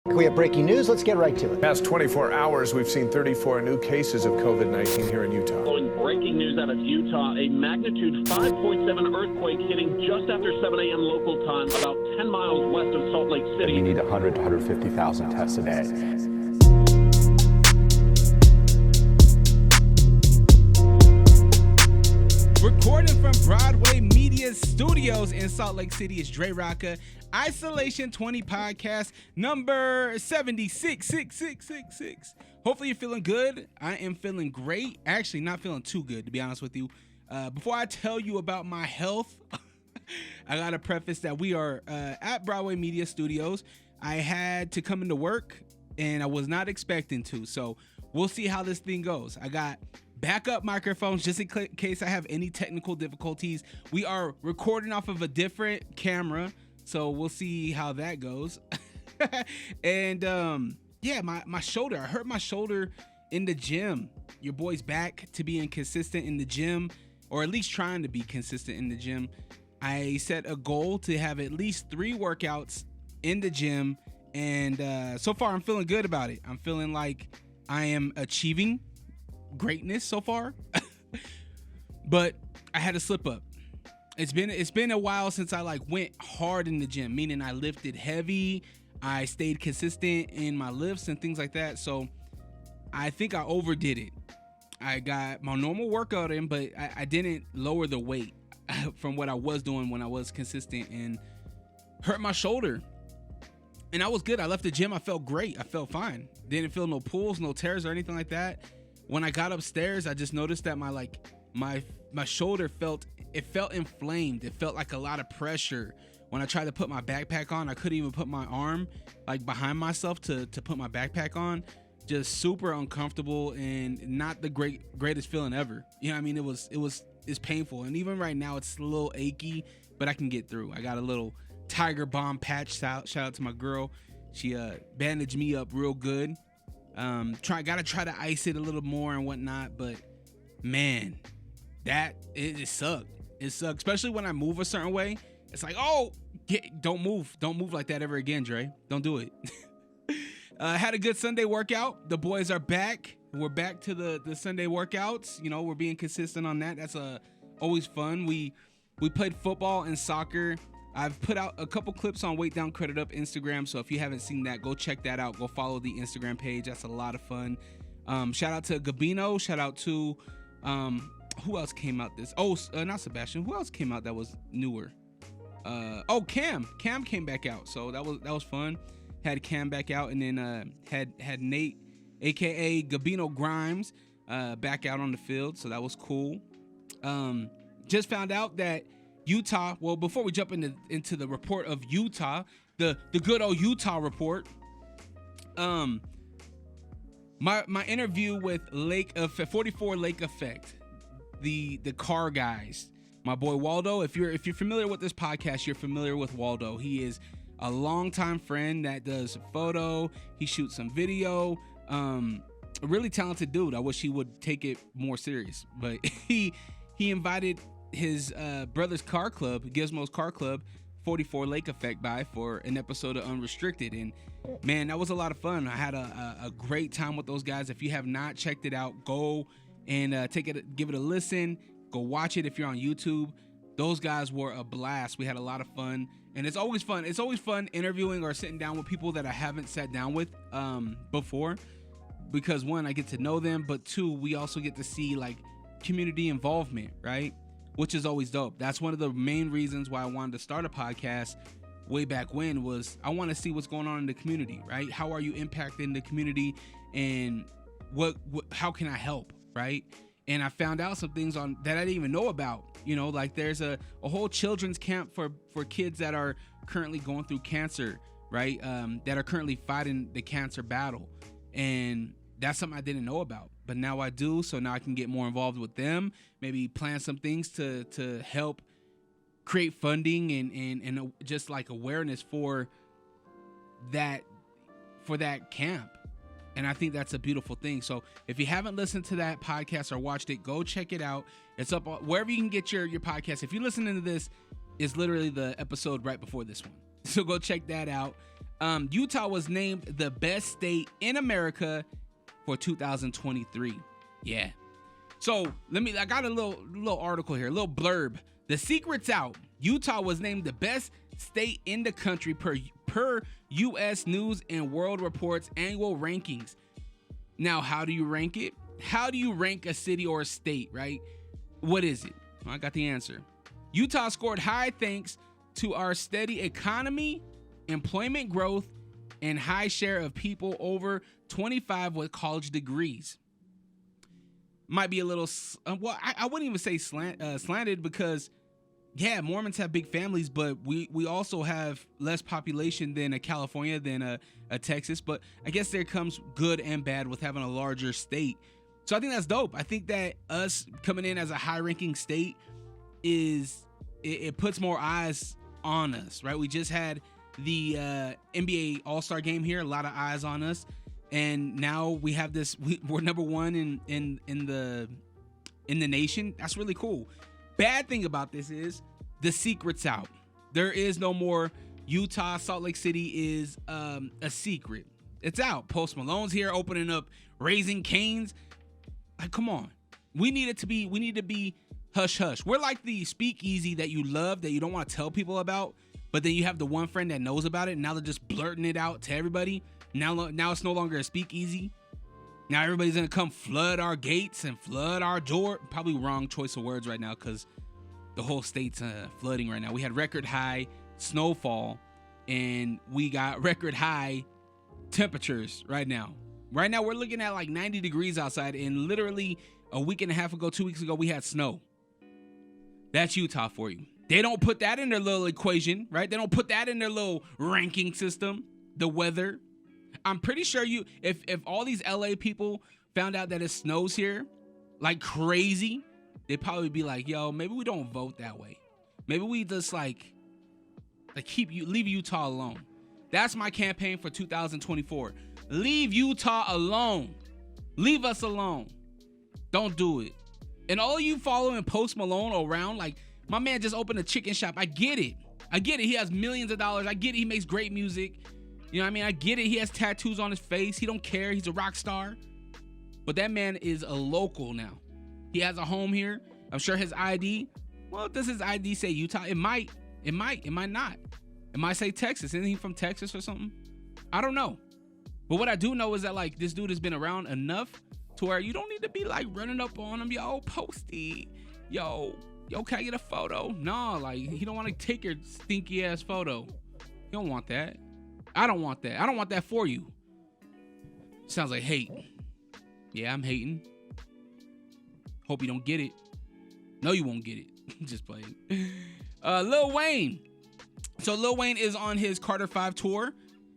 We have breaking news. Let's get right to it. Past 24 hours, we've seen 34 new cases of COVID-19 here in Utah. Following breaking news out of Utah, a magnitude 5.7 earthquake hitting just after 7 a.m. local time, about 10 miles west of Salt Lake City. We need 100 to 150,000 tests a day. Recording from Broadway Media Studios in Salt Lake City is DreRawka Isolation 20 podcast number 76. Hopefully you're feeling good. I am feeling great. Actually, not feeling too good, to be honest with you. Before I tell you about my health, I gotta preface that we are at Broadway Media Studios. I had to come into work, and I was not expecting to, so we'll see how this thing goes. I got backup microphones just in case I have any technical difficulties. We are recording off of a different camera, so we'll see how that goes. And yeah, my shoulder. I hurt my shoulder in the gym. Your boy's back to being consistent in the gym, or at least trying to be consistent in the gym. I set a goal to have at least 3 workouts in the gym, and so far I'm feeling good about it. I'm feeling like I am achieving greatness so far. But I had to slip up. It's been a while since I went hard in the gym, meaning I lifted heavy, I stayed consistent in my lifts and things like that. So I think I overdid it. I got my normal workout in, but I didn't lower the weight from what I was doing when I was consistent, and hurt my shoulder. And I was good. I left the gym. I felt great. I felt fine. Didn't feel no pulls, no tears or anything like that. When I got upstairs, I just noticed that my shoulder felt inflamed. It felt like a lot of pressure. When I tried to put my backpack on, I couldn't even put my arm behind myself to put my backpack on. Just super uncomfortable and not the greatest feeling ever. You know what I mean? It's painful. And even right now, it's a little achy, but I can get through. I got a little Tiger Balm patch. Shout out to my girl. She bandaged me up real good. Gotta try to ice it a little more and whatnot, but man, it sucked. It sucked, especially when I move a certain way. It's like, don't move like that ever again, Dre. Don't do it. Had a good Sunday workout. The boys are back. We're back to the Sunday workouts. You know, we're being consistent on that. That's always fun. We played football and soccer. I've put out a couple clips on Weight Down Credit Up Instagram, so if you haven't seen that, go check that out. Go follow the Instagram page. That's a lot of fun. Shout out to Gabino. Shout out to who else came out this? Not Sebastian. Who else came out that was newer? Cam. Cam came back out, so that was fun. Had Cam back out, and then had Nate, aka Gabino Grimes, back out on the field, so that was cool. Just found out that Utah, well, before we jump into the report of Utah, the good old Utah report, my interview with 44 Lake Effect, the car guys, my boy Waldo. If you're familiar with this podcast, you're familiar with Waldo. He is a longtime friend that does photo. He shoots some video. A really talented dude. I wish he would take it more serious, but he invited his brother's car club, Gizmo's car club, 44 Lake Effect, by for an episode of Unrestricted, and man, that was a lot of fun. I had a great time with those guys. If you have not checked it out, go and give it a listen. Go watch it if you're on YouTube. Those guys were a blast. We had a lot of fun, and it's always fun. It's always fun interviewing or sitting down with people that I haven't sat down with before, because one, I get to know them, but two, we also get to see community involvement, right? Which is always dope. That's one of the main reasons why I wanted to start a podcast way back when, was I want to see what's going on in the community, right? How are you impacting the community, and how can I help, right? And I found out some things that I didn't even know about. You know, there's a whole children's camp for kids that are currently going through cancer, right? That are currently fighting the cancer battle. And that's something I didn't know about, but now I do. So now I can get more involved with them, maybe plan some things to help create funding and just awareness for that camp. And I think that's a beautiful thing. So if you haven't listened to that podcast or watched it, go check it out. It's up wherever you can get your podcast. If you're listening to this, it's literally the episode right before this one. So go check that out. Utah was named the best state in America for 2023. Yeah. So I got a little article here, a little blurb. The secret's out. Utah was named the best state in the country per U.S. News and World Report's annual rankings. Now, how do you rank it? How do you rank a city or a state, right? What is it? Well, I got the answer. Utah scored high thanks to our steady economy, employment growth, and high share of people over 25 with college degrees. Might be a little, I wouldn't even say slanted because, yeah, Mormons have big families, but we also have less population than a California, than a Texas. But I guess there comes good and bad with having a larger state. So I think that's dope. I think that us coming in as a high-ranking state it puts more eyes on us, right? We just had the NBA All-Star game here, a lot of eyes on us, and now we have this. We're number one in the nation. That's really cool. Bad thing about this is the secret's out. There is no more Utah. Salt Lake City is a secret. It's out. Post Malone's here opening up Raising Cane's. Like, come on. We need to be hush hush. We're like the speakeasy that you love, that you don't want to tell people about, but then you have the one friend that knows about it, and now they're just blurting it out to everybody. Now it's no longer a speakeasy. Now everybody's gonna come flood our gates and flood our door. Probably wrong choice of words right now because the whole state's flooding right now. We had record high snowfall, and we got record high temperatures right now. Right now we're looking at like 90 degrees outside, and literally a week and a half ago, 2 weeks ago, we had snow. That's Utah for you. They don't put that in their little equation, right? They don't put that in their little ranking system, the weather. I'm pretty sure if all these LA people found out that it snows here like crazy, they'd probably be like, yo, maybe we don't vote that way. Maybe we just like leave Utah alone. That's my campaign for 2024. Leave Utah alone. Leave us alone. Don't do it. And all you following Post Malone around, like, my man just opened a chicken shop. I get it. He has millions of dollars. I get it. He makes great music. You know what I mean? I get it. He has tattoos on his face. He don't care. He's a rock star. But that man is a local now. He has a home here. I'm sure his ID, well, does his ID say Utah? It might not. It might say Texas. Isn't he from Texas or something? I don't know. But what I do know is that, like, this dude has been around enough to where you don't need to be like running up on him. Yo, Posty. Yo, can I get a photo? No, like, he don't want to take your stinky ass photo. You don't want that. I don't want that. I don't want that for you. Sounds like hate. Yeah, I'm hating. Hope you don't get it. No, you won't get it. Just playing. Lil Wayne. So Lil Wayne is on his Carter 5 tour.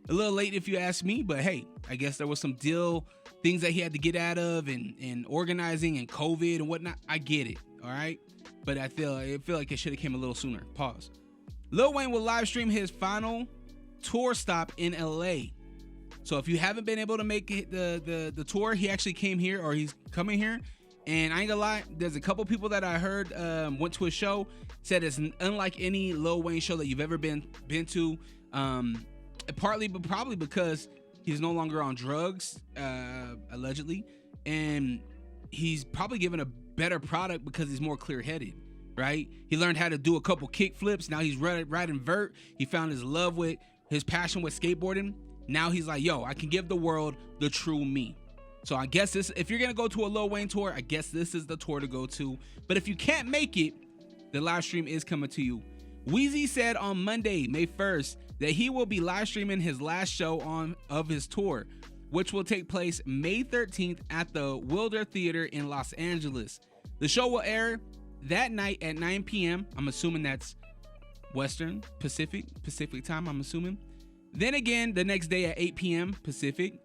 A little late if you ask me, but hey, I guess there was some things that he had to get out of and organizing and COVID and whatnot. I get it, all right? But I feel like it should have came a little sooner. Pause. Lil Wayne will live stream his final tour stop in LA. So if you haven't been able to make it the tour, he actually came here, or he's coming here. And I ain't gonna lie, there's a couple people that I heard went to a show, said it's unlike any Lil Wayne show that you've ever been to. Partly, but probably because he's no longer on drugs, allegedly, and he's probably given a better product because he's more clear-headed, right? He learned how to do a couple kick flips. Now he's riding vert. He found his love with his passion with skateboarding. Now he's like, yo, I can give the world the true me. So I guess if you're gonna go to a Lil Wayne tour, I guess this is the tour to go to. But if you can't make it, the live stream is coming to you. Weezy said on Monday, May 1st, that he will be live streaming his last show of his tour, which will take place May 13th at the Wilder Theater in Los Angeles. The show will air that night at 9 p.m. I'm assuming that's Western, Pacific time, I'm assuming. Then again, the next day at 8 p.m. Pacific.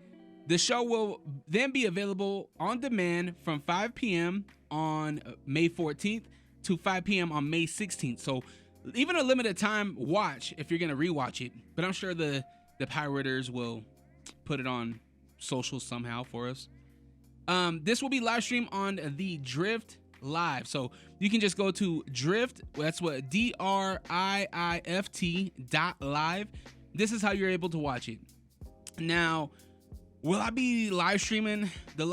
The show will then be available on demand from 5 p.m. on May 14th to 5 p.m. on May 16th. So even a limited time watch if you're gonna rewatch it, but I'm sure the pirators will put it on social somehow for us. This will be live streamed on the Drift Live, so you can just go to Drift. That's what DRIIFT.live. this is how you're able to watch it. Now, will I be live streaming the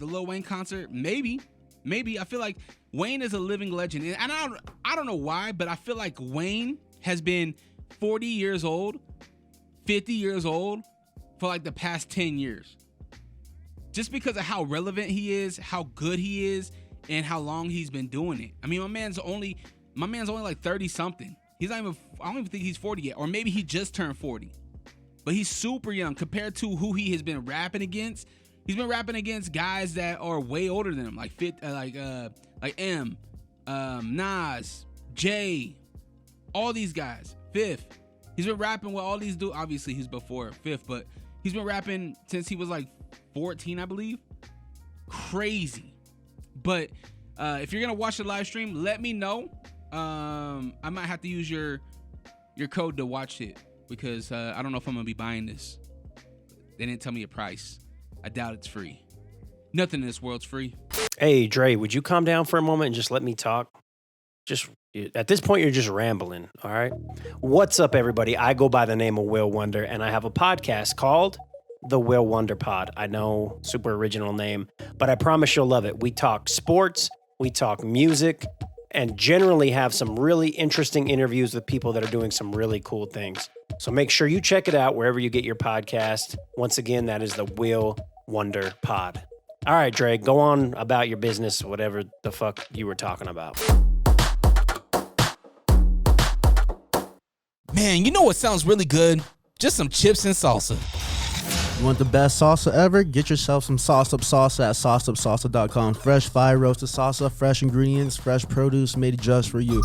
Lil Wayne concert? Maybe. I feel like Wayne is a living legend, and I don't know why, but I feel like Wayne has been 40 years old, 50 years old for like the past 10 years. Just because of how relevant he is, how good he is, and how long he's been doing it. I mean, my man's only like 30 something. I don't even think he's 40 yet, or maybe he just turned 40. But he's super young compared to who he has been rapping against. He's been rapping against guys that are way older than him, like M, Nas, Jay, all these guys. Fifth. He's been rapping with all these dudes. Obviously, he's before Fifth, but he's been rapping since he was like 14, I believe. Crazy. But if you're gonna watch the live stream, let me know. I might have to use your code to watch it because I don't know if I'm gonna be buying this. They didn't tell me a price. I doubt it's free. Nothing in this world's free. Hey, Dre, would you calm down for a moment and just let me talk? Just at this point, you're just rambling. All right. What's up, everybody? I go by the name of Will Wonder, and I have a podcast called The Will Wonder Pod. I know, super original name, but I promise you'll love it. We talk sports, we talk music, and generally have some really interesting interviews with people that are doing some really cool things. So make sure you check it out wherever you get your podcast. Once again, that is the Will Wonder Pod. All right, Dre, go on about your business, whatever the fuck you were talking about. Man, you know what sounds really good? Just some chips and salsa. You want the best salsa ever? Get yourself some Sauce Up Salsa at sauceupsalsa.com. Fresh fire roasted salsa, fresh ingredients, fresh produce made just for you.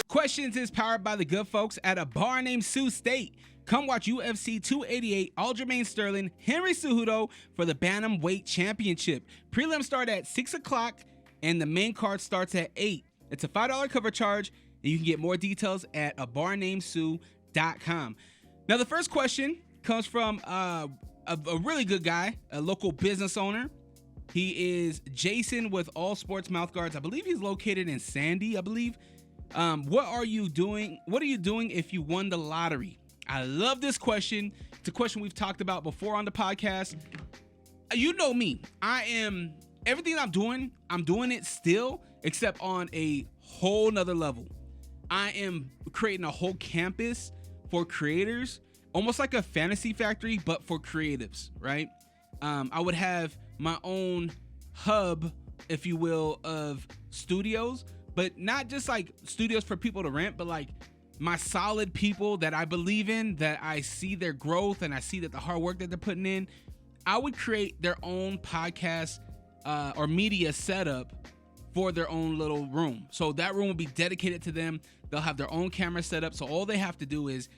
Questions is powered by the good folks at a bar named Sioux State. Come watch UFC 288, Aljamain Sterling, Henry Cejudo for the Bantamweight Championship. Prelims start at 6 o'clock and the main card starts at 8. It's a $5 cover charge, and you can get more details at abarnamedsioux.com. Now, the first question comes from a really good guy, a local business owner. He is Jason with All Sports Mouth Guards. I believe he's located in Sandy, I believe. What are you doing? What are you doing if you won the lottery? I love this question. It's a question we've talked about before on the podcast. You know me. Everything I'm doing it still, except on a whole nother level. I am creating a whole campus for creators, almost like a fantasy factory, but for creatives, right? I would have my own hub, if you will, of studios, but not just like studios for people to rent, but like my solid people that I believe in, that I see their growth and I see that the hard work that they're putting in. I would create their own podcast or media setup for their own little room. So that room will be dedicated to them. They'll have their own camera set up. So all they have to do is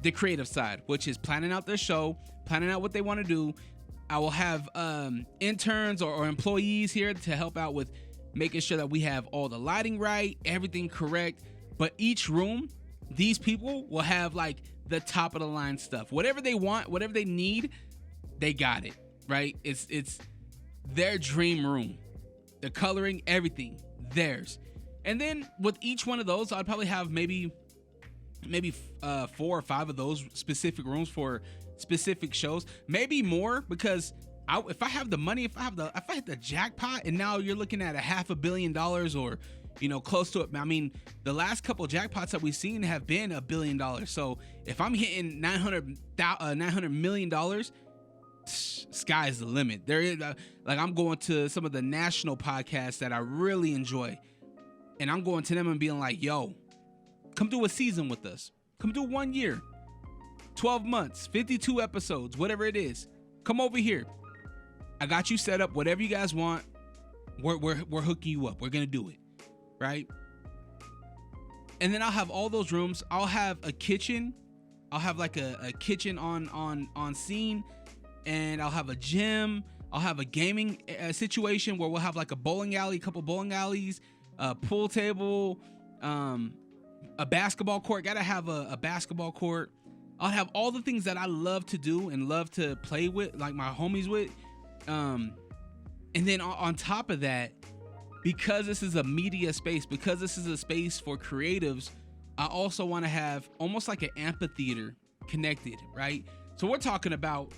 the creative side, which is planning out their show, planning out what they want to do. I will have interns or employees here to help out with making sure that we have all the lighting right, everything correct. But each room, these people will have like the top of the line stuff. Whatever they want, whatever they need, they got it, right? It's their dream room. The coloring, everything, theirs. And then with each one of those, I'd probably have maybe 4 or 5 of those specific rooms for specific shows. Maybe more, because if I have the money, if I hit the jackpot, and now you're looking at $500 million or close to it. I mean, the last couple jackpots that we've seen have been $1 billion. So if I'm hitting $900 million, sky's the limit. There is I'm going to some of the national podcasts that I really enjoy, and I'm going to them and being like, yo, come do a season with us. Come do 1 year, 12 months, 52 episodes, whatever it is. Come over here. I got you set up. Whatever you guys want, we're hooking you up. We're gonna do it, right? And then I'll have all those rooms. I'll have a kitchen. I'll have like a kitchen on scene, and I'll have a gym. I'll have a gaming situation where we'll have like a bowling alley, a couple bowling alleys, a pool table, a basketball court. Gotta have a basketball court. I'll have all the things that I love to do and love to play with, like my homies with. And then on top of that, because this is a media space, because this is a space for creatives, I also want to have almost like an amphitheater connected, right? So we're talking about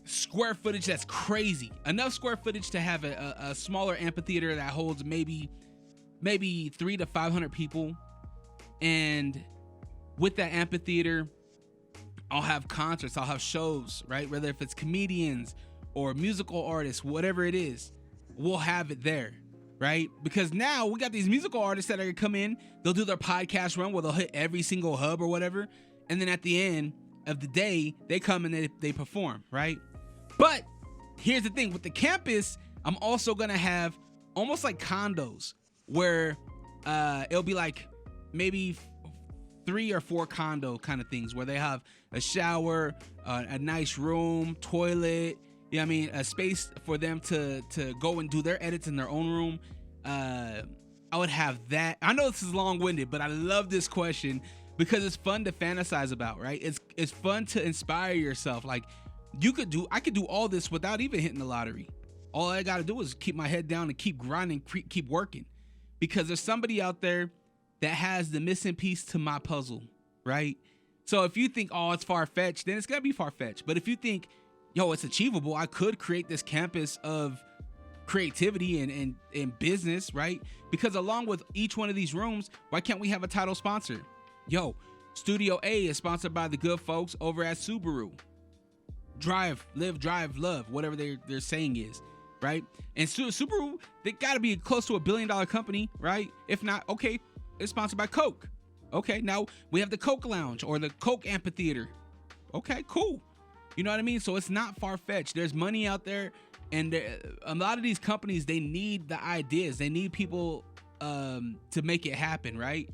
square footage that's crazy. Enough square footage to have a smaller amphitheater that holds maybe 300 to 500 people. And with that amphitheater, I'll have concerts, I'll have shows, right? Whether if it's comedians or musical artists, whatever it is, we'll have it there, right? Because now we got these musical artists that are gonna come in, they'll do their podcast run where they'll hit every single hub or whatever. And then at the end of the day, they come and they perform, right? But here's the thing, with the campus, I'm also gonna have almost like condos where it'll be like maybe 3 or 4 condo kind of things where they have a shower, a nice room, toilet, you know what I mean, a space for them to go and do their edits in their own room. I would have that. I know this is long-winded, but I love this question because it's fun to fantasize about, right? It's fun to inspire yourself. Like I could do all this without even hitting the lottery. All I got to do is keep my head down and keep grinding, keep working, because there's somebody out there that has the missing piece to my puzzle, right? So if you think, oh, it's far-fetched, then it's gonna be far-fetched. But if you think, yo, it's achievable, I could create this campus of creativity and business, right? Because along with each one of these rooms, why can't we have a title sponsor? Yo, Studio A is sponsored by the good folks over at Subaru. Drive, live, drive, love, whatever their saying is, right? And Subaru, they gotta be close to $1 billion company, right? If not, okay, it's sponsored by Coke. Okay, now we have the Coke Lounge or the Coke Amphitheater. Okay, cool. You know what I mean? So it's not far-fetched. There's money out there, and a lot of these companies, they need the ideas. They need people to make it happen, right?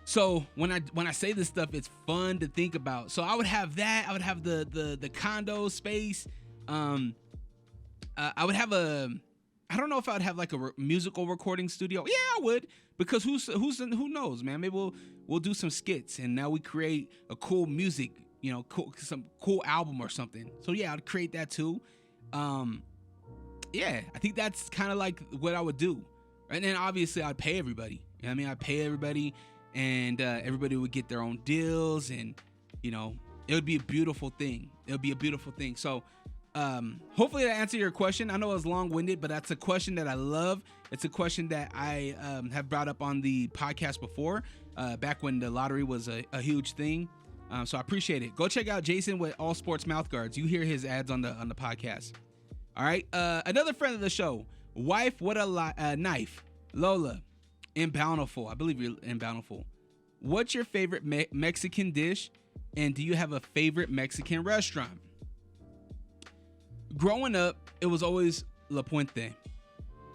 So when I say this stuff, it's fun to think about. So I would have that. I would have the condo space. I would have I don't know if I would have like a musical recording studio. Yeah, I would, because who knows, man? Maybe we'll do some skits, and now we create a cool music, you know, some cool album or something. So yeah, I'd create that too. Yeah, I think that's kind of like what I would do. And then obviously I'd pay everybody. You know what I mean? I'd pay everybody, and everybody would get their own deals, and you know, it would be a beautiful thing. It would be a beautiful thing. So hopefully that answered your question. I know it was long-winded, but that's a question that I love. It's a question that I have brought up on the podcast before, back when the lottery was a huge thing. So I appreciate it. Go check out Jason with All Sports Mouthguards. You hear his ads on the podcast. All right. Another friend of the show, Wife What a Knife, Lola in Bountiful. I believe you're in Bountiful. What's your favorite Mexican dish, and do you have a favorite Mexican restaurant? Growing up, it was always La Puente.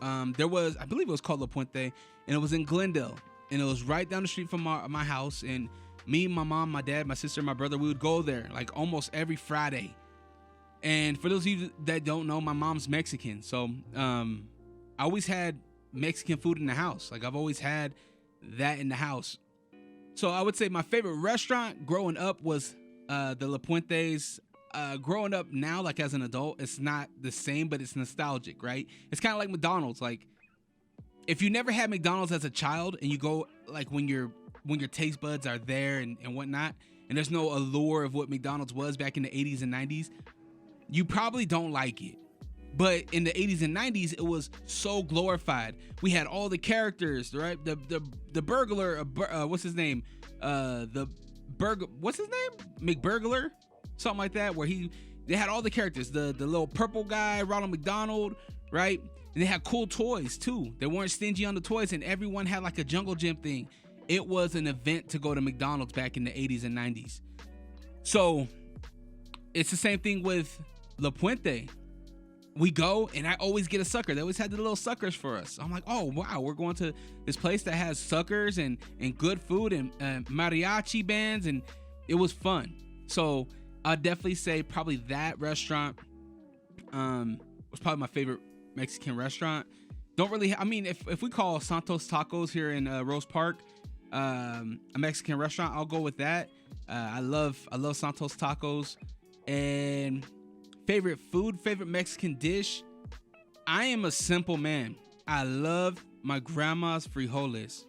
I believe it was called La Puente, and it was in Glendale, and it was right down the street from my house. And me, my mom, my dad, my sister, my brother, we would go there like almost every Friday. And for those of you that don't know, my mom's Mexican, so I always had Mexican food in the house. Like I've always had that in the house. So I would say my favorite restaurant growing up was the La Puente's. Growing up now, like as an adult, it's not the same, but it's nostalgic, right? It's kind of like McDonald's. Like if you never had McDonald's as a child, and you go like when your taste buds are there and whatnot, and there's no allure of what McDonald's was back in the 80s and 90s, you probably don't like it. But in the 80s and 90s, it was so glorified. We had all the characters, right? The burglar, what's his name? What's his name? McBurglar? Something like that, where they had all the characters, the little purple guy, Ronald McDonald, right? And they had cool toys too. They weren't stingy on the toys, and everyone had like a jungle gym thing. It was an event to go to McDonald's back in the 80s and 90s. So it's the same thing with La Puente. We go, and I always get a sucker. They always had the little suckers for us. I'm like, oh wow, we're going to this place that has suckers and good food and mariachi bands, and it was fun. So I'd definitely say probably that restaurant was probably my favorite Mexican restaurant. If we call Santos Tacos here in Rose Park a Mexican restaurant, I'll go with that. I love Santos Tacos. And favorite food, favorite Mexican dish, I am a simple man. I love my grandma's frijoles.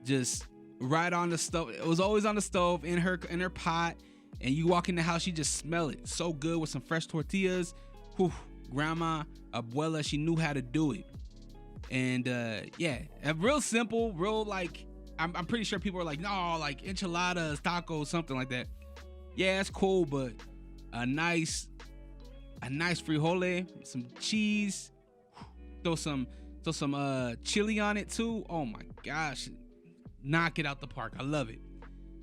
Just right on the stove. It was always on the stove in her pot. And you walk in the house, you just smell it. So good with some fresh tortillas. Whew, grandma, abuela, she knew how to do it. And yeah, real simple, real like, I'm pretty sure people are like, no, like enchiladas, tacos, something like that. Yeah, it's cool, but a nice frijole, some cheese, throw some chili on it too. Oh my gosh, knock it out the park. I love it.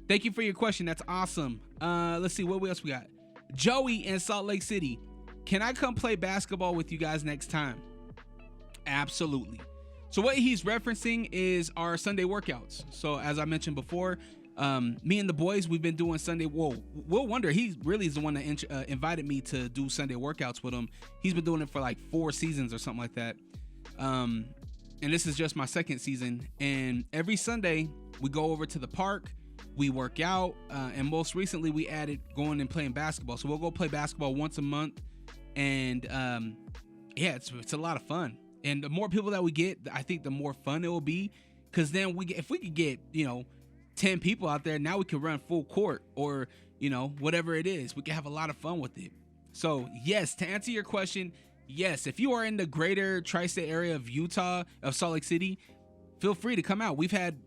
Thank you for your question. That's awesome. Let's see what else we got. Joey in Salt Lake City. Can I come play basketball with you guys next time? Absolutely. So what he's referencing is our Sunday workouts. So as I mentioned before, me and the boys, we've been doing Sunday. Whoa, Will Wonder, he really is the one that invited me to do Sunday workouts with him. He's been doing it for like 4 seasons or something like that. And this is just my 2nd season. And every Sunday we go over to the park. We work out, and most recently we added going and playing basketball. So we'll go play basketball once a month, and yeah, it's a lot of fun. And the more people that we get, I think the more fun it will be. Because then if we could get 10 people out there, now we can run full court or whatever it is. We can have a lot of fun with it. So yes, to answer your question, yes, if you are in the greater tri-state area of Utah, of Salt Lake City, feel free to come out. We've had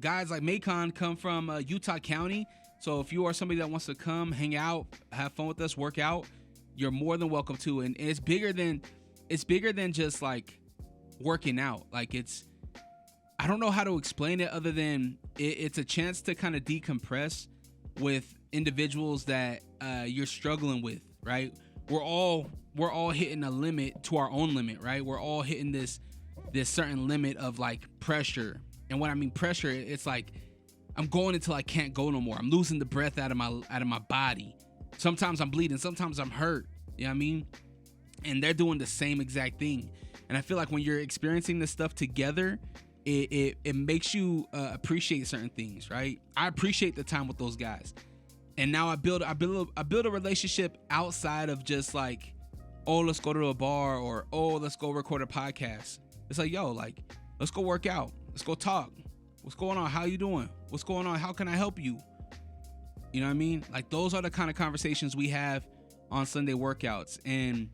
guys like Macon come from Utah County. So if you are somebody that wants to come, hang out, have fun with us, work out, you're more than welcome to. And it's bigger than just like working out. Like I don't know how to explain it other than it's a chance to kind of decompress with individuals that you're struggling with, right? We're all hitting a limit to our own limit, right? We're all hitting this certain limit of like pressure. And when I mean pressure, it's like I'm going until I can't go no more. I'm losing the breath out of my body. Sometimes I'm bleeding, sometimes I'm hurt. You know what I mean? And they're doing the same exact thing. And I feel like when you're experiencing this stuff together, it makes you appreciate certain things, right? I appreciate the time with those guys. And now I build a relationship outside of just like, oh, let's go to a bar, or oh, let's go record a podcast. It's like, yo, like, let's go work out. Let's go talk. What's going on? How you doing? What's going on? How can I help you? You know what I mean? Like, those are the kind of conversations we have on Sunday workouts. And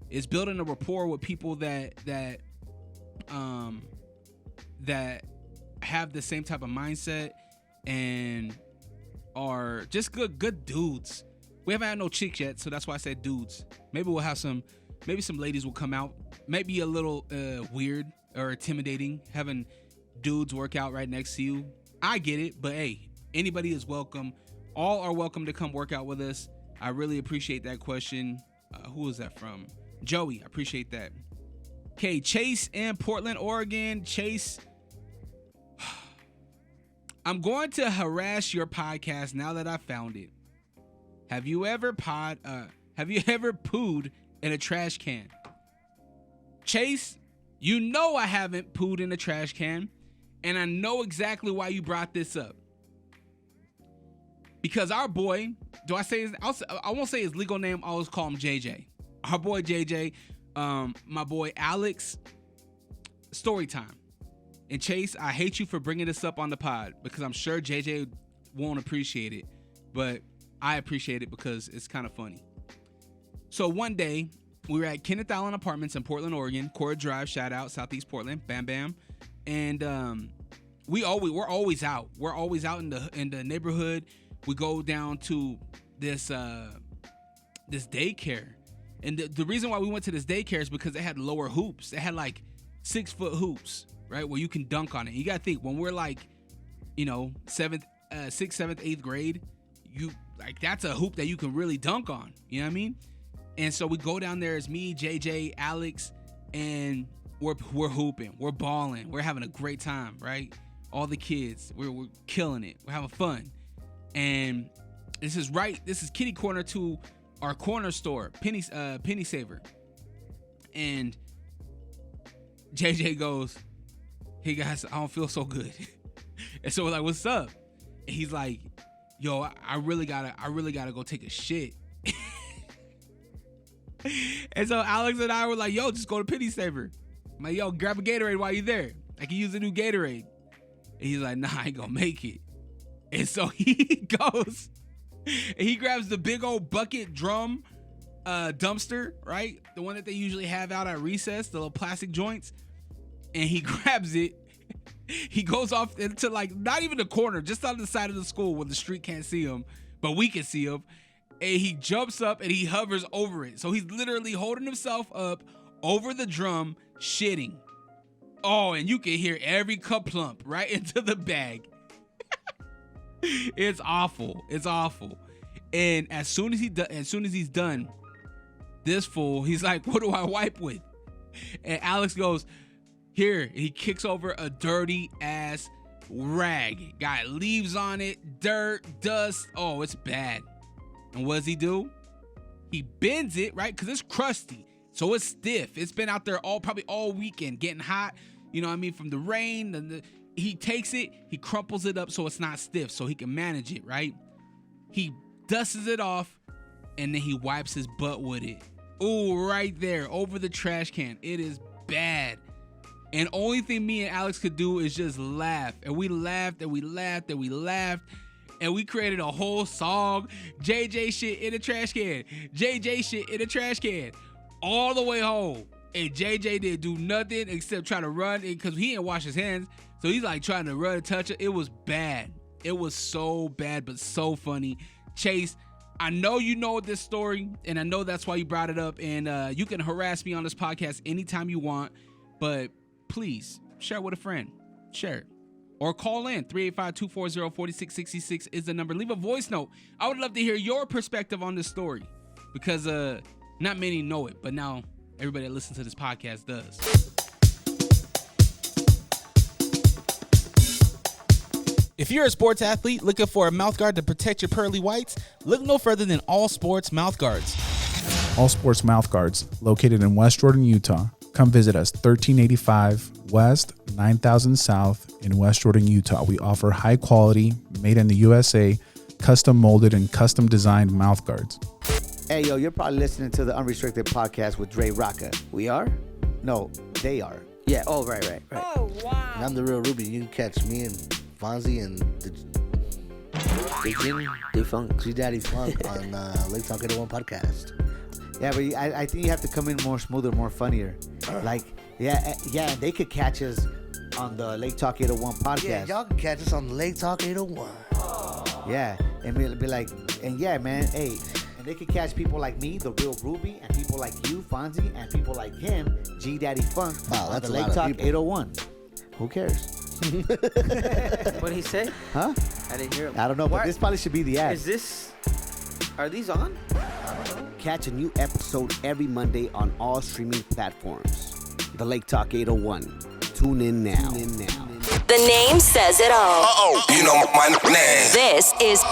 it's building a rapport with people that have the same type of mindset and are just good dudes. We haven't had no chicks yet, so that's why I said dudes. Maybe we'll have maybe some ladies will come out. Maybe a little weird or intimidating having dudes work out right next to you. I get it, but hey, anybody is welcome. All are welcome to come work out with us. I really appreciate that question. Who is that from? Joey, I appreciate that. Okay, Chase in Portland, Oregon. Chase, I'm going to harass your podcast now that I found it. Have you ever pooed in a trash can? Chase, you know I haven't pooed in a trash can, and I know exactly why you brought this up. Because our boy, I won't say his legal name, I'll always call him JJ. Our boy JJ, my boy Alex, story time. And Chase, I hate you for bringing this up on the pod because I'm sure JJ won't appreciate it, but I appreciate it because it's kind of funny. So one day, we were at Kenneth Allen Apartments in Portland, Oregon, Cora Drive, shout out, Southeast Portland, bam, bam. And we're always out. We're always out in the neighborhood. We go down to this daycare. And the reason why we went to this daycare is because it had lower hoops. It had like 6-foot hoops, right? Where you can dunk on it. You got to think, when we're like, 6th, 7th, 8th grade, that's a hoop that you can really dunk on. You know what I mean? And so we go down there. It's me, JJ, Alex, and we're hooping. We're balling. We're having a great time, right? All the kids, we're killing it. We're having fun. And this is kitty corner to our corner store, Penny Saver. And JJ goes, "Hey guys, I don't feel so good." And so we're like, "What's up?" And he's like, "Yo, I really gotta go take a shit." And so Alex and I were like, "Yo, just go to Penny Saver." I'm like, yo, grab a Gatorade while you're there. I can use a new Gatorade. And he's like, nah, I ain't gonna make it. And so he goes and he grabs the big old bucket drum dumpster, right? The one that they usually have out at recess, the little plastic joints. And he grabs it. He goes off into like not even the corner, just on the side of the school where the street can't see him, but we can see him. And he jumps up and he hovers over it. So he's literally holding himself up over the drum, shitting. Oh, and you can hear every cup plump right into the bag. It's awful. It's awful. And as soon as he's done, this fool, he's like, what do I wipe with? And Alex goes, here. He kicks over a dirty ass rag. Got leaves on it, dirt, dust. Oh, it's bad. And what does he do? He bends it, right? Because it's crusty. So it's stiff. It's been out there probably all weekend, getting hot. You know what I mean? From the rain. And he takes it, he crumples it up so it's not stiff, so he can manage it, right? He dusts it off, and then he wipes his butt with it. Ooh, right there, over the trash can. It is bad. And only thing me and Alex could do is just laugh. And we laughed and we laughed and we laughed. And we created a whole song. JJ shit in the trash can. JJ shit in the trash can. All the way home. And JJ didn't do nothing except try to run because he didn't wash his hands. So he's like trying to run and touch it. It was bad. It was so bad, but so funny. Chase, I know you know this story, and I know that's why you brought it up. And you can harass me on this podcast anytime you want. But please, share it with a friend. Share it. Or call in. 385-240-4666 is the number. Leave a voice note. I would love to hear your perspective on this story. Because not many know it, but now everybody that listens to this podcast does. If you're a sports athlete looking for a mouthguard to protect your pearly whites, look no further than All Sports Mouthguards. All Sports Mouthguards, located in West Jordan, Utah. Come visit us, 1385 West, 9000 South in West Jordan, Utah. We offer high quality, made in the USA, custom molded and custom designed mouthguards. Hey, yo, you're probably listening to the Unrestricted Podcast with DreRawka. We are? No, they are. Yeah. Oh, right. Oh, wow. And I'm the real Ruby. You can catch me and Fonzie and the Funk, G Daddy Funk on Lake Talk 801 podcast. Yeah, but I think you have to come in more smoother, more funnier. Like, yeah, they could catch us on the Lake Talk 801 podcast. Yeah, y'all can catch us on the Lake Talk 801. Yeah, and be like, and yeah, man, hey, and they could catch people like me, the real Ruby, and people like you, Fonzie, and people like him, G Daddy Funk, wow, on that's the a Lake lot Talk of people. 801. Who cares? What did he say? Huh? I didn't hear him. I don't know, but this probably should be the ad. Are these on? Catch a new episode every Monday on all streaming platforms. The Lake Talk 801. Tune in now. The name says it all. You know my name. This is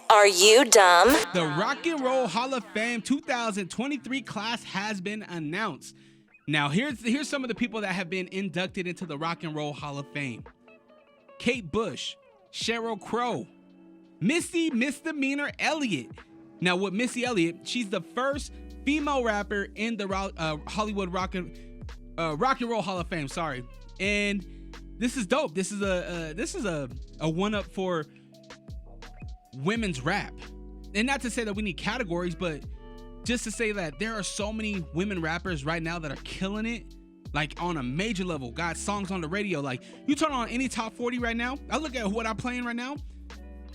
Are You Dumb? The Rock and Roll Hall of Fame 2023 class has been announced. Now, here's some of the people that have been inducted into the Rock and Roll Hall of Fame. Kate Bush, Sheryl Crow, Missy Misdemeanor Elliot. Now, with Missy Elliot, she's the first female rapper in the Hollywood Rock and Roll Hall of Fame. Sorry, and this is dope. This is a one-up for women's rap, and not to say that we need categories, but just to say that there are so many women rappers right now that are killing it, like on a major level. Got songs on the radio. Like you turn on any top 40 right now. I look at what I'm playing right now,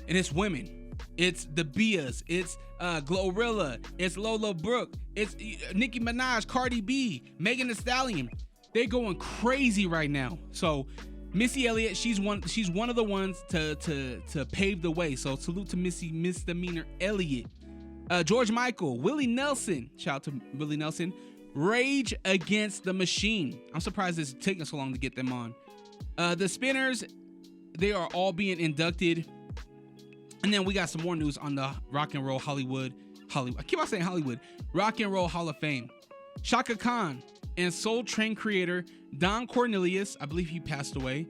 and it's women. It's the Bias. It's Glorilla. It's Lola Brooke. It's Nicki Minaj, Cardi B, Megan Thee Stallion. They're going crazy right now. So Missy Elliott, she's one of the ones to pave the way. So salute to Missy Misdemeanor Elliott. George Michael, Willie Nelson. Shout out to Willie Nelson. Rage Against the Machine. I'm surprised it's taking so long to get them on. The Spinners, they are all being inducted. And then we got some more news on the Rock and Roll Hollywood. I keep on saying Hollywood. Rock and Roll Hall of Fame. Shaka Khan and Soul Train creator Don Cornelius, I believe he passed away,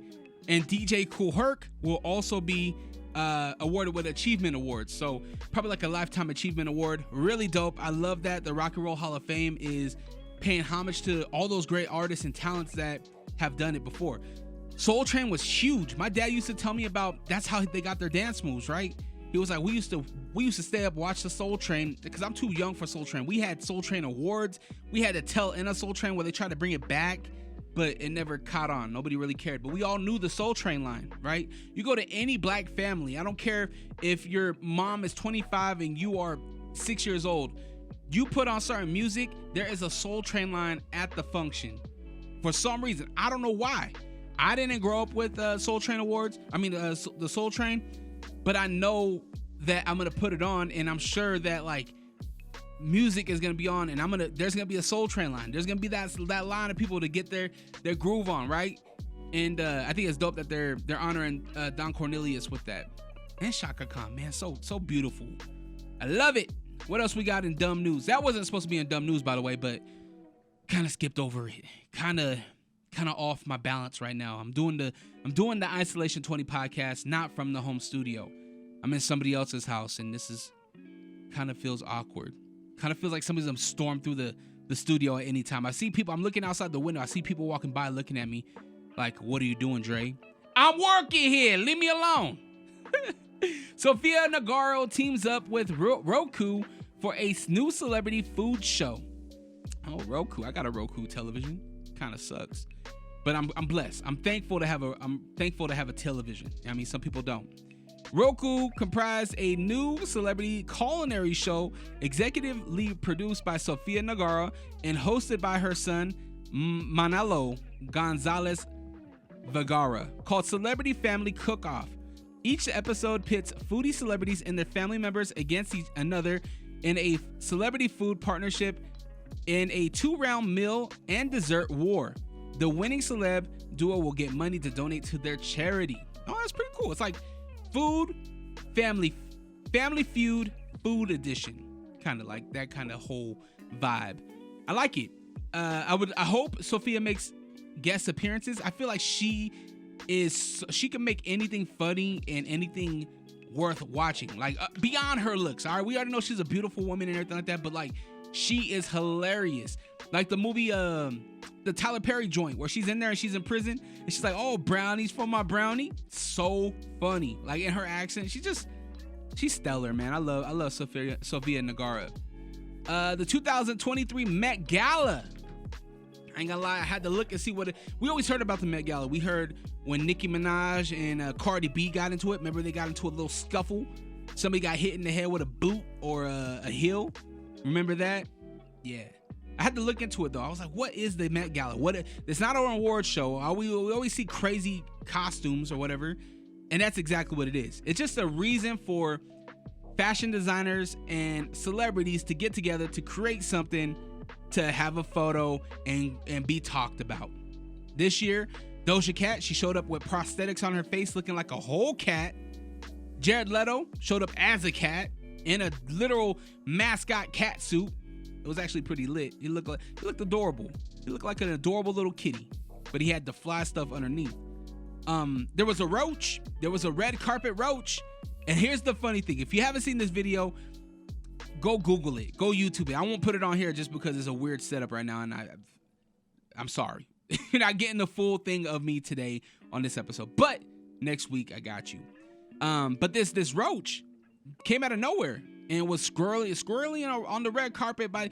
and DJ Kool Herc will also be awarded with Achievement Awards. So probably like a Lifetime Achievement Award. Really dope. I love that. The Rock and Roll Hall of Fame is paying homage to all those great artists and talents that have done it before. Soul Train was huge. My dad used to tell me about that's how they got their dance moves, right? He was like, we used to stay up, watch the Soul Train, because I'm too young for Soul Train. We had Soul Train awards. We had to tell in a Soul Train where they tried to bring it back, but it never caught on. Nobody really cared. But we all knew the Soul Train line, right? You go to any black family, I don't care if your mom is 25 and you are 6 years old, you put on certain music, there is a Soul Train line at the function. For some reason, I don't know why. I didn't grow up with Soul Train awards. The Soul Train. But I know that I'm gonna put it on, and I'm sure that like music is gonna be on, and there's gonna be a Soul Train line. There's gonna be that line of people to get their groove on, right? And I think it's dope that they're honoring Don Cornelius with that. And Shaka Khan, man, so beautiful. I love it. What else we got in dumb news? That wasn't supposed to be in dumb news, by the way, but kind of skipped over it. Kind of off my balance right now. I'm doing the Isolation 20 podcast, not from the home studio. I'm in somebody else's house, and this is kind of feels awkward. Kind of feels like somebody's gonna storm through the studio at any time. I see people. I'm looking outside the window. I see people walking by, looking at me, like, "What are you doing, Dre?" I'm working here. Leave me alone. Sofia Vergara teams up with Roku for a new celebrity food show. Oh, Roku! I got a Roku television. Kind of sucks, but I'm blessed. I'm thankful to have a television. I mean, some people don't. Roku comprised a new celebrity culinary show, executively produced by Sofia Vergara and hosted by her son Manolo Gonzalez Vergara, called Celebrity Family Cook-Off. Each episode pits foodie celebrities and their family members against each another in a celebrity food partnership in a 2-round meal and dessert war. The winning celeb duo will get money to donate to their charity. Oh, that's pretty cool. It's like food, family feud, food edition. Kind of like that kind of whole vibe. I like it. I hope Sofia makes guest appearances. I feel like she can make anything funny and anything worth watching. Like beyond her looks. All right, we already know she's a beautiful woman and everything like that, but like she is hilarious. Like the movie, the Tyler Perry joint where she's in there and she's in prison and she's like, "Oh, brownies for my brownie." So funny. Like in her accent, she's stellar, man. I love Sofia Vergara. The 2023 Met Gala. I ain't gonna lie, I had to look and see we always heard about the Met Gala. We heard when Nicki Minaj and Cardi B got into it. Remember they got into a little scuffle? Somebody got hit in the head with a boot or a heel. Remember that? Yeah. I had to look into it though. I was like, what is the Met Gala? It's not an award show. We always see crazy costumes or whatever. And that's exactly what it is. It's just a reason for fashion designers and celebrities to get together to create something, to have a photo and be talked about. This year, Doja Cat, she showed up with prosthetics on her face looking like a whole cat. Jared Leto showed up as a cat in a literal mascot cat suit. It was actually pretty lit. He looked adorable. He looked like an adorable little kitty, but he had the fly stuff underneath. There was a roach. There was a red carpet roach. And here's the funny thing. If you haven't seen this video, go Google it. Go YouTube it. I won't put it on here just because it's a weird setup right now, and I'm sorry. You're not getting the full thing of me today on this episode. But next week, I got you. But this roach came out of nowhere and was squirrely on the red carpet by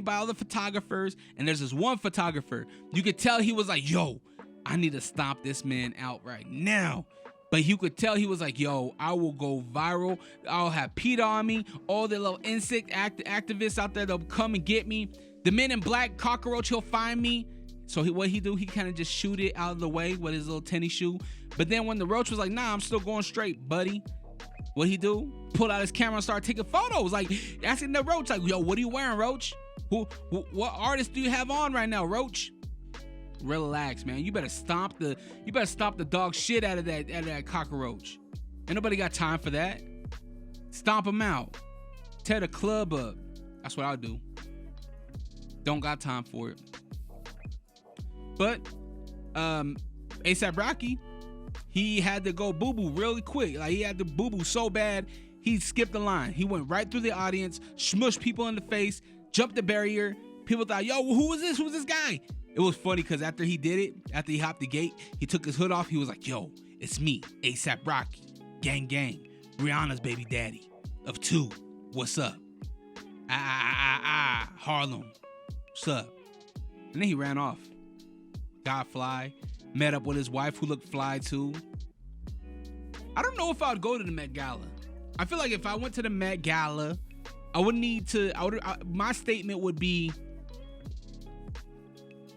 all the photographers. And there's this one photographer. You could tell he was like, "Yo, I need to stomp this man out right now." But you could tell he was like, "Yo, I will go viral. I'll have PETA on me. All the little insect activists out there, they'll come and get me. The Men in Black cockroach, he'll find me." So what he do? He kind of just shoot it out of the way with his little tennis shoe. But then when the roach was like, "Nah, I'm still going straight, buddy," what he do? Pulled out his camera and started taking photos. Like asking the roach, like, "Yo, what are you wearing, Roach? What artist do you have on right now, Roach?" Relax, man. You better stomp the dog shit out of that cockroach. Ain't nobody got time for that. Stomp him out. Tear the club up. That's what I'll do. Don't got time for it. But A$AP Rocky, he had to go boo-boo really quick. Like he had to boo-boo so bad, he skipped the line. He went right through the audience, smushed people in the face, jumped the barrier, People thought, yo, who is this? Who's this guy? It was funny because after he did it, after he hopped the gate, he took his hood off. He was like, yo, it's me, A$AP Rocky, gang, Rihanna's baby daddy of 2. What's up? Harlem. What's up? And then he ran off. Got fly. Met up with his wife who looked fly too. I don't know if I would go to the Met Gala. I feel like if I went to the Met Gala, I would need to, my statement would be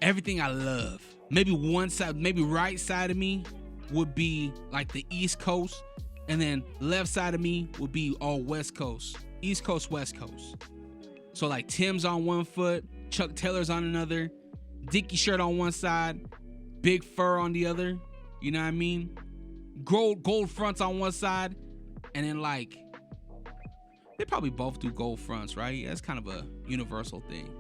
everything I love. Maybe one side, maybe right side of me would be like the East Coast, and then left side of me would be all West Coast. East Coast, West Coast. So like Tim's on one foot, Chuck Taylor's on another, Dickie shirt on one side, big fur on the other. You know what I mean? Gold fronts on one side, and then like, they probably both do gold fronts, right? That's kind of a universal thing,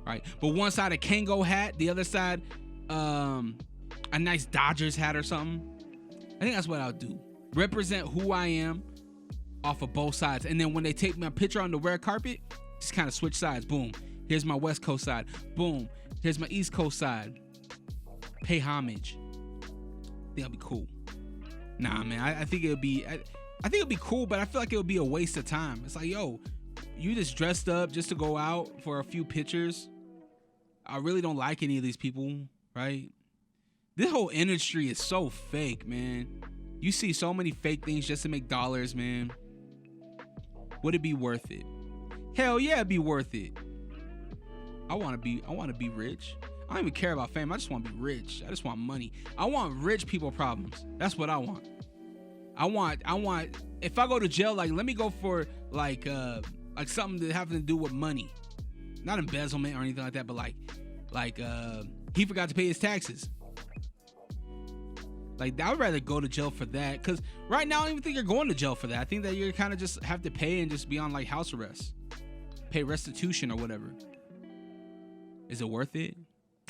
right? But one side a Kango hat, the other side a nice Dodgers hat or something. I think that's what I'll do. Represent who I am off of both sides. And then when they take my picture on the red carpet, just kind of switch sides. Boom. Here's my West Coast side. Boom. Here's my East Coast side. Pay homage. I think that'll be cool. Nah, man. I think it'll be... I think it'll be cool, but I feel like it'll be a waste of time. It's like, yo, you just dressed up just to go out for a few pictures. I really don't like any of these people, right? This whole industry is so fake, man. You see so many fake things just to make dollars, man. Would it be worth it? Hell yeah, it'd be worth it. I want to be rich. I don't even care about fame. I just want to be rich. I just want money. I want rich people problems. That's what I want. I want, if I go to jail, like, let me go for like something that having to do with money, not embezzlement or anything like that, but like he forgot to pay his taxes. Like, I would rather go to jail for that, because right now I don't even think you're going to jail for that. I think that you're kind of just have to pay and just be on like house arrest, pay restitution or whatever. Is it worth it?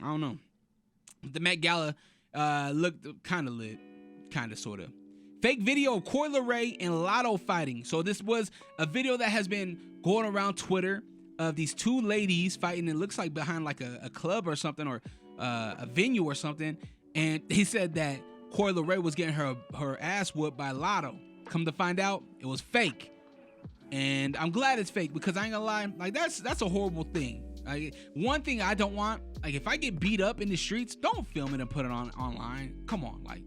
I don't know. The Met Gala looked kind of lit, kind of, sort of. Fake video of Coi Leray and Lotto fighting. So this was a video that has been going around Twitter of these two ladies fighting. It looks like behind like a club or something, or a venue or something. And he said that Coi Leray was getting her ass whooped by Lotto. Come to find out, it was fake. And I'm glad it's fake, because I ain't gonna lie, like that's a horrible thing. Like, one thing I don't want, like, if I get beat up in the streets, don't film it and put it online. Come on, like,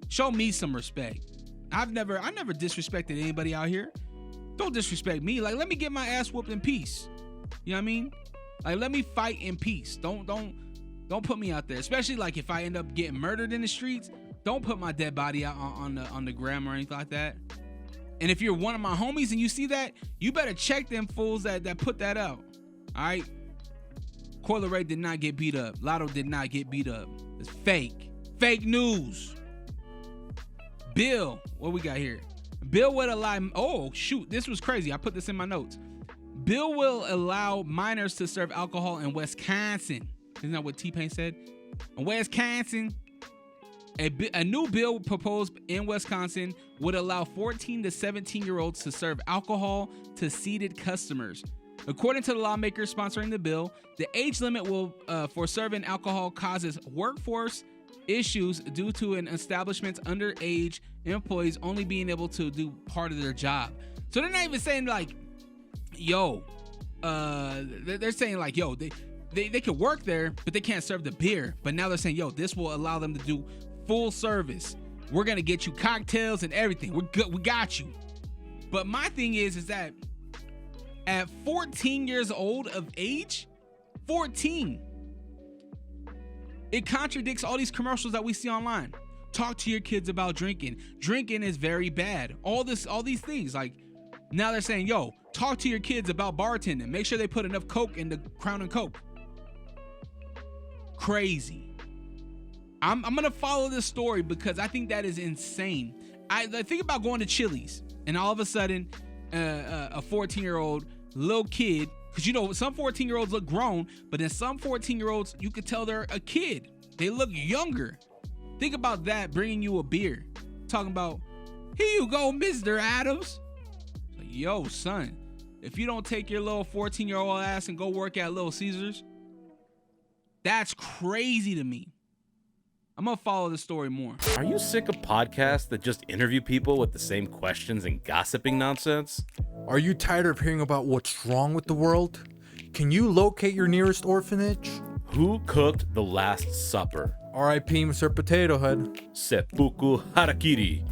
show me some respect. I never disrespected anybody out here. Don't disrespect me. Like, let me get my ass whooped in peace. You know what I mean? Like, let me fight in peace. Don't put me out there. Especially like if I end up getting murdered in the streets, don't put my dead body out on the gram or anything like that. And if you're one of my homies and you see that, you better check them fools that put that out. All right? Coi Leray did not get beat up. Lotto did not get beat up. It's fake. Fake news. Bill, what we got here? Bill would allow, oh shoot, this was crazy. I put this in my notes. Bill will allow minors to serve alcohol in Wisconsin. Isn't that what T-Pain said? In Wisconsin, a new bill proposed in Wisconsin would allow 14 to 17-year-olds to serve alcohol to seated customers. According to the lawmakers sponsoring the bill, the age limit for serving alcohol causes workforce issues due to an establishment's underage employees only being able to do part of their job. So they're not even saying like, yo, they're saying like, yo, they could work there, but they can't serve the beer. But now they're saying, yo, this will allow them to do full service. We're gonna get you cocktails and everything. We're good. We got you. But my thing is that at 14 years old of age, 14. It contradicts all these commercials that we see online. Talk to your kids about drinking. Drinking is very bad. All these things. Like, now they're saying, yo, talk to your kids about bartending. Make sure they put enough Coke in the Crown and Coke. Crazy. I'm gonna follow this story because I think that is insane. I think about going to Chili's and all of a sudden a 14-year-old little kid, because you know some 14-year-olds look grown, but then some 14-year-olds you could tell they're a kid. They look younger. Think about that, bringing you a beer, talking about, here you go, Mr. Adams. Like, yo, son, if you don't take your little 14-year-old ass and go work at Little Caesars, That's crazy to me. I'm going to follow the story more. Are you sick of podcasts that just interview people with the same questions and gossiping nonsense? Are you tired of hearing about what's wrong with the world? Can you locate your nearest orphanage? Who cooked the Last Supper? R.I.P. Mr. Potato Head. Seppuku Harakiri.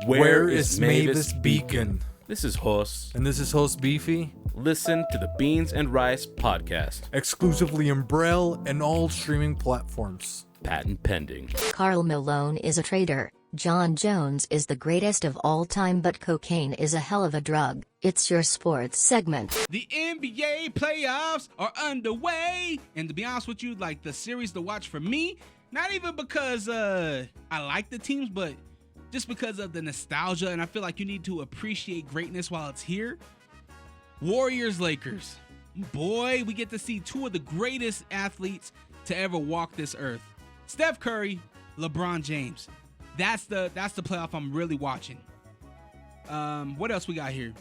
Where is Mavis Beacon? This is Hos. And this is Host Beefy. Listen to the Beans and Rice podcast. Exclusively in Braille and all streaming platforms. Patent pending. Karl Malone is a traitor. John Jones is the greatest of all time, but cocaine is a hell of a drug. It's your sports segment. The NBA playoffs are underway. And to be honest with you, like the series to watch for me, not even because I like the teams, but just because of the nostalgia. And I feel like you need to appreciate greatness while it's here. Warriors-Lakers. Boy, we get to see two of the greatest athletes to ever walk this earth. Steph Curry, LeBron James. That's the playoff I'm really watching. What else we got here?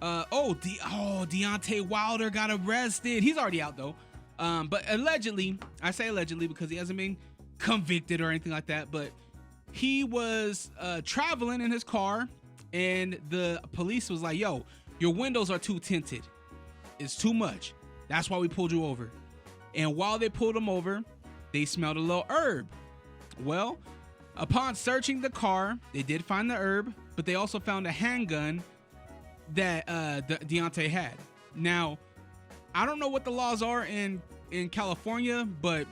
Deontay Wilder got arrested. He's already out though. But allegedly, I say allegedly because he hasn't been convicted or anything like that. But he was traveling in his car, and the police was like, "Yo, your windows are too tinted. It's too much. That's why we pulled you over." And while they pulled him over, they smelled a little herb. Well, upon searching the car, they did find the herb, but they also found a handgun that Deontay had. Now, I don't know what the laws are in California, but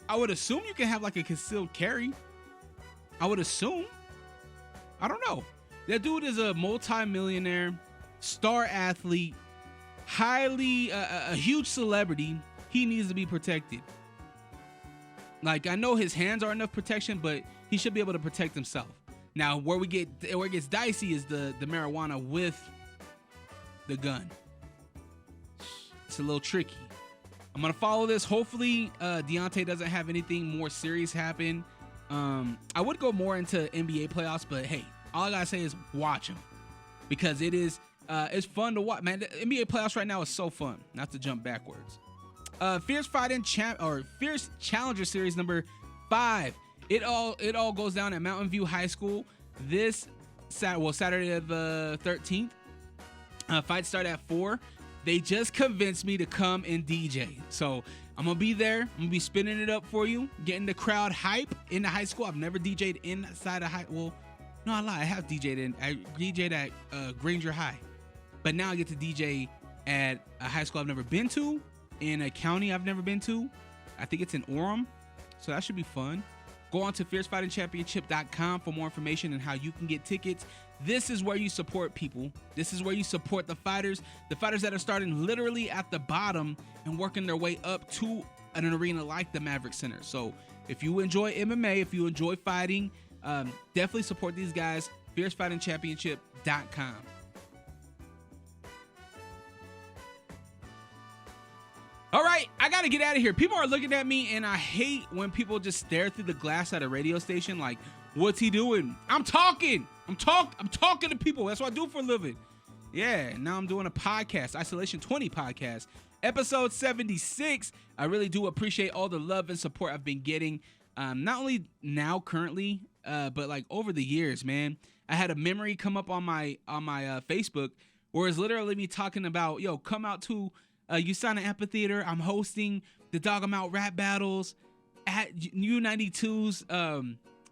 I would assume you can have like a concealed carry. I would assume. I don't know. That dude is a multi-millionaire, star athlete, highly a huge celebrity. He needs to be protected. Like, I know his hands are enough protection, but he should be able to protect himself. Now, where it gets dicey is the marijuana with the gun. It's a little tricky. I'm gonna follow this. Hopefully, Deontay doesn't have anything more serious happen. I would go more into NBA playoffs, but hey, all I gotta say is watch them because it's fun to watch. Man, the NBA playoffs right now is so fun. Not to jump backwards. Fierce Challenger Series number 5. It all goes down at Mountain View High School this Saturday the 13th. Fights start at 4. They just convinced me to come and DJ, so I'm gonna be there. I'm gonna be spinning it up for you, getting the crowd hype in the high school. I've never DJ'd inside a high. Well, no, I lie. I have DJ'd at Granger High, but now I get to DJ at a high school I've never been to. In a county I've never been to. I think it's in Orem. So that should be fun. Go on to fiercefightingchampionship.com for more information on how you can get tickets. This is where you support people. This is where you support the fighters that are starting literally at the bottom and working their way up to an arena like the Maverick Center. So if you enjoy MMA, if you enjoy fighting, definitely support these guys. fiercefightingchampionship.com. All right, I got to get out of here. People are looking at me, and I hate when people just stare through the glass at a radio station like, what's he doing? I'm talking to people. That's what I do for a living. Yeah, now I'm doing a podcast, Isolation 20 podcast, episode 76. I really do appreciate all the love and support I've been getting, not only now currently, but like over the years, man. I had a memory come up on my Facebook where it's literally me talking about, yo, come out to USANA Amphitheater. I'm hosting the Dog 'em Out rap battles at U92's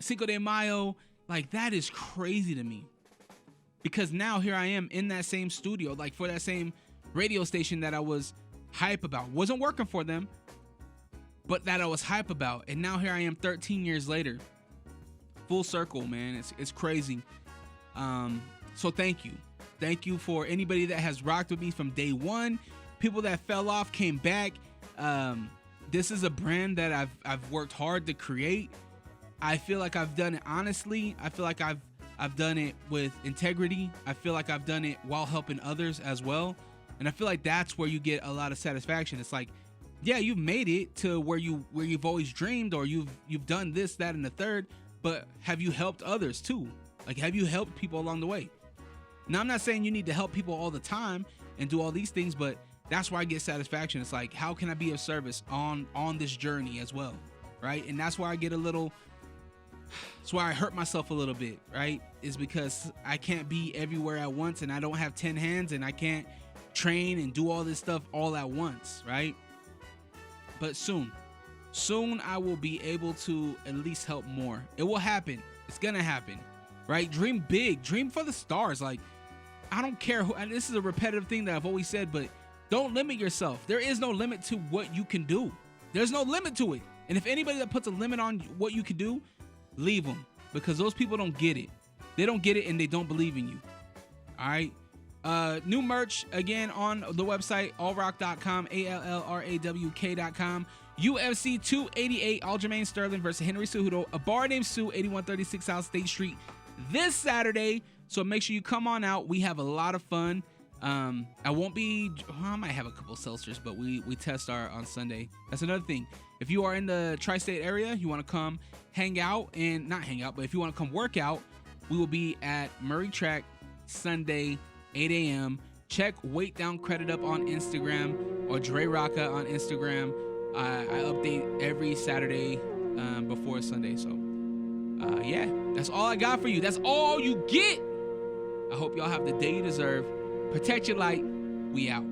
Cinco de Mayo. Like, that is crazy to me. Because now here I am in that same studio, like for that same radio station that I was hype about. Wasn't working for them, but that I was hype about. And now here I am 13 years later. Full circle, man. It's crazy. So thank you. Thank you for anybody that has rocked with me from day one. People that fell off came back. This is a brand that I've worked hard to create. I feel like I've done it honestly. I feel like I've done it with integrity. I feel like I've done it while helping others as well. And I feel like that's where you get a lot of satisfaction. It's like, yeah, you've made it to where you've always dreamed, or you've done this, that, and the third, but have you helped others too? Like, have you helped people along the way? Now, I'm not saying you need to help people all the time and do all these things, but that's where I get satisfaction. It's like, how can I be of service on this journey as well, right? And that's where I get a little, that's why I hurt myself a little bit, right? Is because I can't be everywhere at once, and I don't have 10 hands, and I can't train and do all this stuff all at once, right? But soon I will be able to at least help more. It will happen. It's gonna happen, right? Dream big, dream for the stars. Like, I don't care who, and this is a repetitive thing that I've always said, but don't limit yourself. There is no limit to what you can do. There's no limit to it. And if anybody that puts a limit on what you can do, leave them, because those people don't get it. They don't get it, and they don't believe in you. All right. New merch again on the website, allrock.com, ALLRAWK.com. UFC 288, Aljamain Sterling versus Henry Cejudo, a bar named Sue, 8136 South State Street, this Saturday. So make sure you come on out. We have a lot of fun. I might have a couple seltzers, but we test our on Sunday. That's another thing. If you are in the tri-state area, you want to come hang out, and not hang out, but if you want to come work out, we will be at Murray Track Sunday, 8 a.m. Check Weight Down Credit Up on Instagram, or DreRawka on Instagram. I update every Saturday before Sunday. So, yeah, that's all I got for you. That's all you get. I hope y'all have the day you deserve. Protect your light. We out.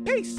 Peace.